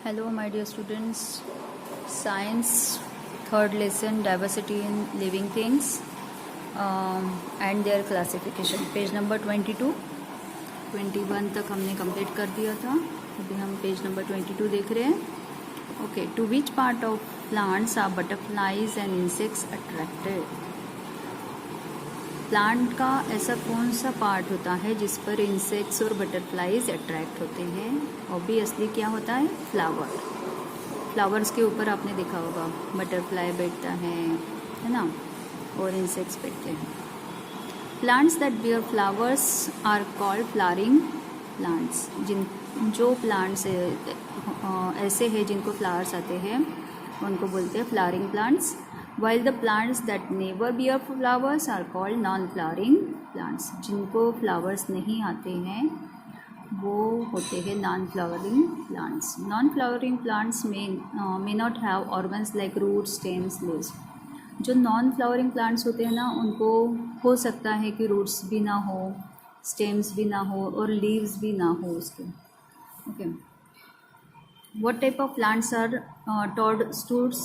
Hello, my dear students. Science, third lesson, diversity in living things and their classification. Page number 22. 21 तक हमने complete कर दिया था. अभी हम पेज नंबर 22 देख रहे हैं. Okay, to which part of plants are butterflies and insects attracted? Plant का ऐसा कौन सा पार्ट होता है जिस पर इंसेक्ट्स और बटरफ्लाइज अट्रैक्ट होते हैं? ऑब्वियसली क्या होता है? फ्लावर्स के ऊपर आपने देखा होगा बटरफ्लाई बैठता है ना, और इंसेक्ट्स बैठते हैं. Plants that bear flowers are called flowering plants. जो प्लांट्स ऐसे हैं जिनको फ्लावर्स आते हैं उनको बोलते हैं flowering plants. While the plants that never bear flowers are called non-flowering plants. जिनको फ्लावर्स नहीं आते हैं वो होते हैं non-flowering plants. Non-flowering plants may not have organs like roots, stems, leaves. जो non-flowering plants होते हैं ना, उनको हो सकता है कि रूट्स भी ना हो, स्टेम्स भी ना हो और लीव्स भी ना हो उसके. Okay. What type of plants are toadstools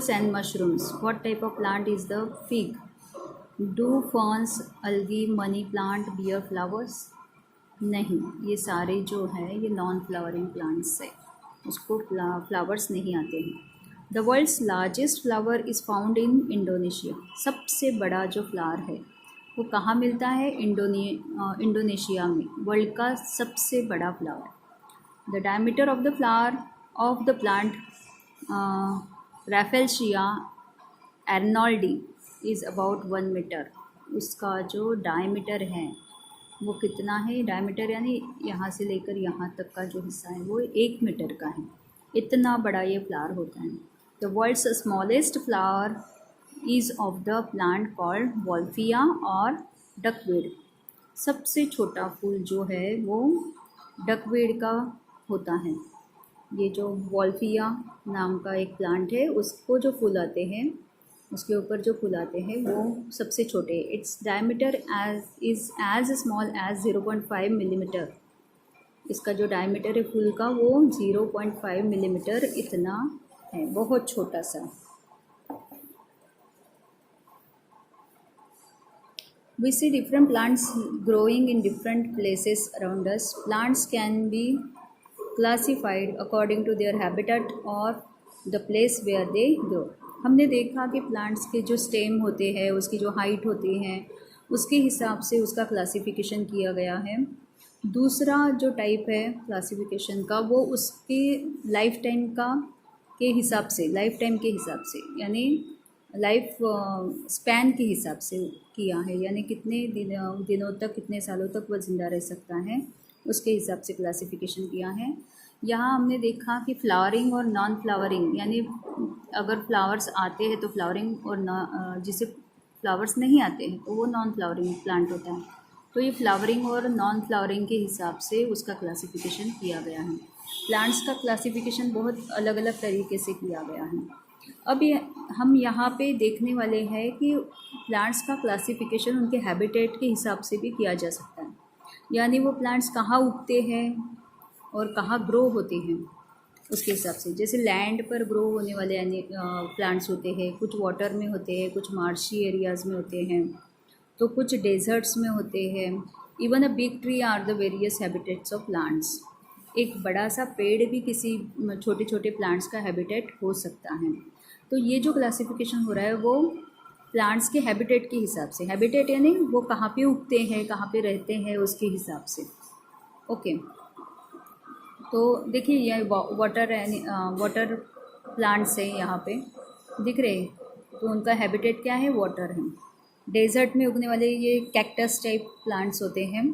and mushrooms? What type of plant is the fig? Do ferns, algae, money plant bear flowers? नहीं, ये सारे जो है ये नॉन फ्लावरिंग प्लांट्स है, उसको फ्लावर्स नहीं आते हैं. The world's largest flower is found in Indonesia. सबसे बड़ा जो फ्लावर है वो कहाँ मिलता है? इंडोनेशिया में. वर्ल्ड का सबसे बड़ा flower. The diameter of the flower of the plant Rafflesia arnoldi is about 1 meter. उसका जो डायमीटर है वो कितना है? डायमीटर यानी यहाँ से लेकर यहाँ तक का जो हिस्सा है वो 1 मीटर का है. इतना बड़ा ये फ्लावर होता है. The world's smallest flower is of the plant called Wolffia और duckweed. सबसे छोटा फूल जो है वो डकवेड का होता है. ये जो वॉल्फिया नाम का एक प्लांट है उसको जो फूल आते हैं, उसके ऊपर जो फूल आते हैं वो सबसे छोटे. Its diameter is as small as 0.5 millimetre. इसका जो डायमीटर है फूल का वो 0.5 मिलीमीटर इतना है, बहुत छोटा सा. We see different plants growing in different places around us. Plants can be classified according to their habitat or the place where they grow. हमने देखा कि प्लांट्स के जो स्टेम होते हैं, उसकी जो हाइट होती है, उसके हिसाब से उसका क्लासिफिकेशन किया गया है. दूसरा जो टाइप है क्लासिफिकेशन का वो उसके लाइफ टाइम के हिसाब से यानी लाइफ स्पैन के हिसाब से किया है, यानी कितने दिनों तक, कितने सालों तक वह ज़िंदा रह सकता है, उसके हिसाब से क्लासिफिकेशन किया है. यहाँ हमने देखा कि फ्लावरिंग और नॉन फ्लावरिंग, यानी अगर फ्लावर्स आते हैं तो फ्लावरिंग, और जिसे फ्लावर्स नहीं आते हैं तो वो नॉन फ्लावरिंग प्लांट होता है. तो ये फ्लावरिंग और नॉन फ्लावरिंग के हिसाब से उसका क्लासिफिकेशन किया गया है. प्लांट्स का क्लासिफिकेशन बहुत अलग अलग तरीके से किया गया है. अब हम यहाँ पे देखने वाले हैं कि प्लांट्स का क्लासिफिकेशन उनके हैबिटेट के हिसाब से भी किया जा सकता है, यानी वो प्लांट्स कहाँ उगते हैं और कहाँ ग्रो होते हैं उसके हिसाब से. जैसे लैंड पर ग्रो होने वाले यानी प्लांट्स होते हैं, कुछ वाटर में होते हैं, कुछ मार्शी एरियाज़ में होते हैं, तो कुछ डेजर्ट्स में होते हैं. Even a big tree or the various habitats of plants. एक बड़ा सा पेड़ भी किसी छोटे छोटे प्लांट्स का हैबिटेट हो सकता है. तो ये जो क्लासिफिकेशन हो रहा है वो प्लांट्स के हैबिटेट के हिसाब से, हैबिटेट यानी वो कहाँ पे उगते हैं, कहाँ पे रहते हैं, उसके हिसाब से. ओके. तो देखिए ये वाटर प्लांट्स हैं यहाँ पे दिख रहे हैं, तो उनका हैबिटेट क्या है? वाटर है. डेजर्ट में उगने वाले ये कैक्टस टाइप प्लांट्स होते हैं,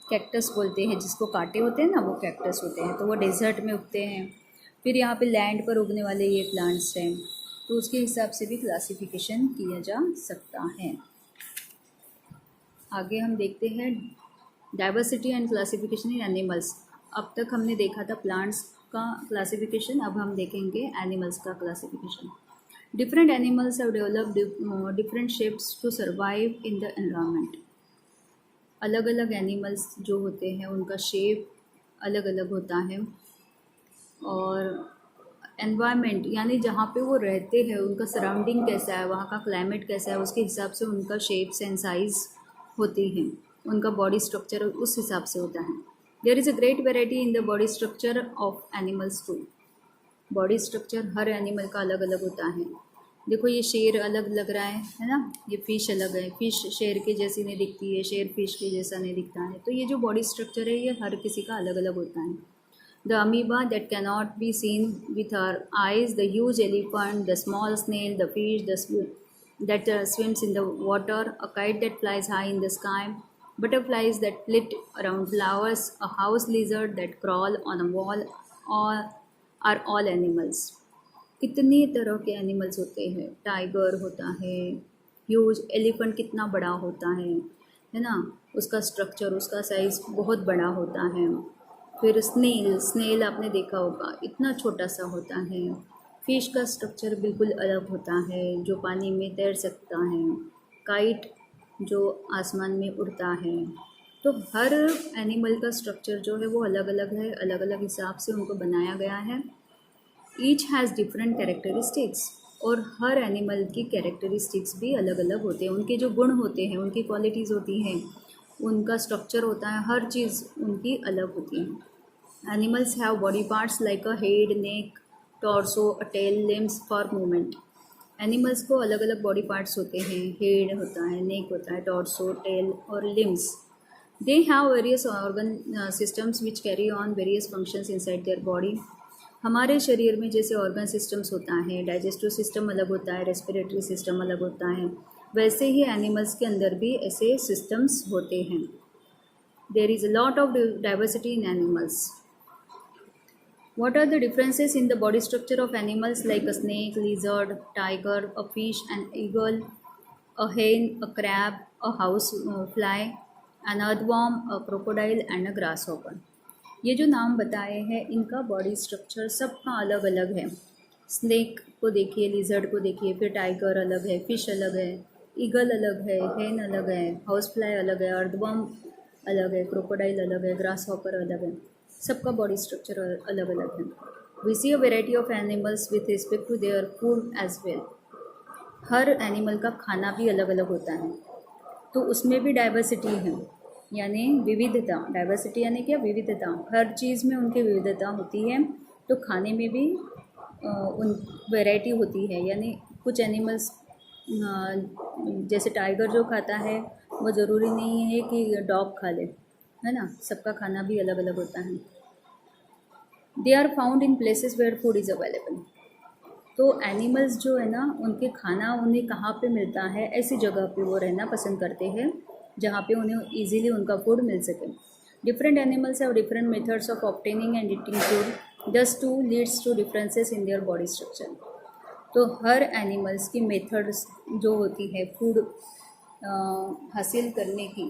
कैक्टस बोलते हैं जिसको कांटे होते हैं ना, वो कैक्टस होते हैं, तो वो डेजर्ट में उगते हैं. फिर यहाँ पे लैंड पर उगने वाले ये प्लांट्स हैं, तो उसके हिसाब से भी क्लासिफिकेशन किया जा सकता है. आगे हम देखते हैं diversity and classification in animals. अब तक हमने देखा था प्लांट्स का क्लासिफिकेशन, अब हम देखेंगे एनिमल्स का classification. Different animals have developed different shapes to survive in the environment. अलग अलग एनिमल्स जो होते हैं उनका शेप अलग अलग होता है और एनवायरनमेंट यानी जहाँ पे वो रहते हैं उनका सराउंडिंग कैसा है, वहाँ का क्लाइमेट कैसा है, उसके हिसाब से उनका शेप्स एंड साइज़ होती हैं, उनका बॉडी स्ट्रक्चर उस हिसाब से होता है। There is a great variety in the body structure of animals too. Body structure हर एनिमल का अलग अलग होता है। देखो ये शेर अलग लग रहा है ना, ये फिश अलग है, फिश शेर के जैसी नहीं दिखती है, शेर फिश के जैसा नहीं दिखता है। तो ये जो बॉडी स्ट्रक्चर है ये हर किसी का अलग अलग होता है। The amoeba that cannot be seen with our eyes, the huge elephant, the small snail, the fish that swims in the water, a kite that flies high in the sky, butterflies that flit around flowers, a house lizard that crawl on a wall, all are all animals. कितनी तरह के animals होते हैं। Tiger होता है, huge elephant कितना बड़ा होता है ना, उसका स्ट्रक्चर उसका साइज़ बहुत बड़ा होता है। फिर स्नेल आपने देखा होगा, इतना छोटा सा होता है। फिश का स्ट्रक्चर बिल्कुल अलग होता है, जो पानी में तैर सकता है। काइट जो आसमान में उड़ता है। तो हर एनिमल का स्ट्रक्चर जो है वो अलग अलग है, अलग अलग हिसाब से उनको बनाया गया है। ईच हैज़ डिफरेंट कैरेक्टरिस्टिक्स, और हर एनिमल की कैरेक्टरिस्टिक्स भी अलग अलग होते हैं। उनके जो गुण होते हैं, उनकी क्वालिटीज़ होती हैं, उनका स्ट्रक्चर होता है, हर चीज़ उनकी अलग होती है। Animals have body parts like a head, neck, torso, a tail, limbs for movement. Animals को अलग अलग बॉडी पार्ट्स होते हैं, हेड होता है, नेक होता है, टॉर्सो, टेल और limbs. They have various organ systems which carry on various functions inside their body. हमारे शरीर में जैसे ऑर्गन सिस्टम्स होता है, डाइजेस्टिव सिस्टम अलग होता है, रेस्पिरेटरी सिस्टम अलग होता है, वैसे ही एनिमल्स के अंदर भी ऐसे सिस्टम्स होते हैं। There is a lot of diversity in animals. What are the differences in the body structure of animals like a snake, lizard, tiger, a fish, an eagle, a hen, a crab, a house fly, an earthworm, a crocodile and a grasshopper? ये जो नाम बताए हैं इनका body structure सबका अलग अलग है। स्नेक को देखिए, लिजर्ड को देखिए, फिर टाइगर अलग है, फिश अलग है, ईगल अलग है, हेन अलग है, हाउस फ्लाई अलग है, अर्थवर्म अलग है, क्रोकोडाइल अलग है, ग्रास हॉपर अलग है। सबका बॉडी स्ट्रक्चर अलग अलग है। We see a variety of animals with respect to their food as well. हर एनिमल का खाना भी अलग अलग होता है, तो उसमें भी डाइवर्सिटी है, यानी विविधता। डाइवर्सिटी यानी क्या? विविधता। हर चीज़ में उनकी विविधता होती है, तो खाने में भी उन वैरायटी होती है। यानी कुछ एनिमल्स जैसे टाइगर जो खाता है वो ज़रूरी नहीं है कि डॉग खा ले, है ना, सबका खाना भी अलग अलग होता है। They are found in places where food is available. तो एनिमल्स जो है ना, उनके खाना उन्हें कहाँ पे मिलता है, ऐसी जगह पे वो रहना पसंद करते हैं जहाँ पे उन्हें ईजीली उनका फूड मिल सके। Different animals have different methods of obtaining and eating food, thus too leads to differences in their body structure. तो हर एनिमल्स की मेथड्स जो होती है फूड हासिल करने की,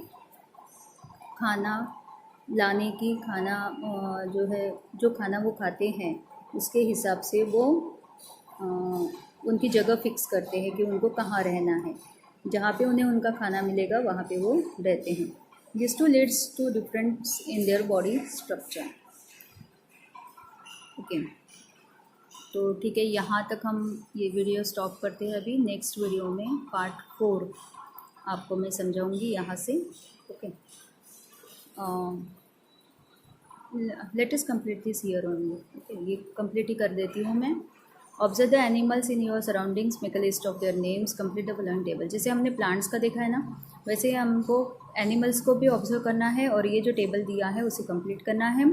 खाना लाने की, खाना जो है, जो खाना वो खाते हैं उसके हिसाब से वो उनकी जगह फिक्स करते हैं कि उनको कहाँ रहना है। जहाँ पे उन्हें उनका खाना मिलेगा वहाँ पे वो रहते हैं। This too leads to difference in their body structure. Okay, तो ठीक है, यहाँ तक हम ये वीडियो स्टॉप करते हैं। अभी नेक्स्ट वीडियो में पार्ट 4 आपको मैं समझाऊंगी यहाँ से। Okay, let us complete this year only. Okay, ये कंप्लीट ही कर देती हूँ मैं। Observe the animals in your surroundings, make a list of their names, complete the following table. जैसे हमने प्लांट्स का देखा है ना, वैसे ही हमको एनिमल्स को भी ऑब्जर्व करना है, और ये जो टेबल दिया है उसे कंप्लीट करना है।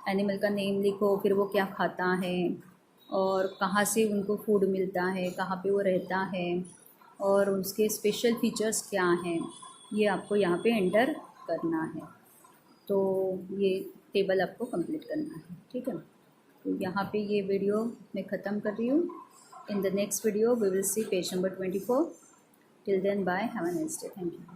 एनिमल का नेम लिखो, फिर वो क्या खाता है और कहाँ से उनको फूड मिलता है, कहाँ पे वो रहता है, और उसके स्पेशल फीचर्स क्या हैं, ये आपको यहाँ पे एंटर करना है। तो ये टेबल आपको कंप्लीट करना है, ठीक है। तो यहाँ पे ये वीडियो मैं ख़त्म कर रही हूँ। In the next video we will see page number 24। Till then bye, have a nice day, thank you.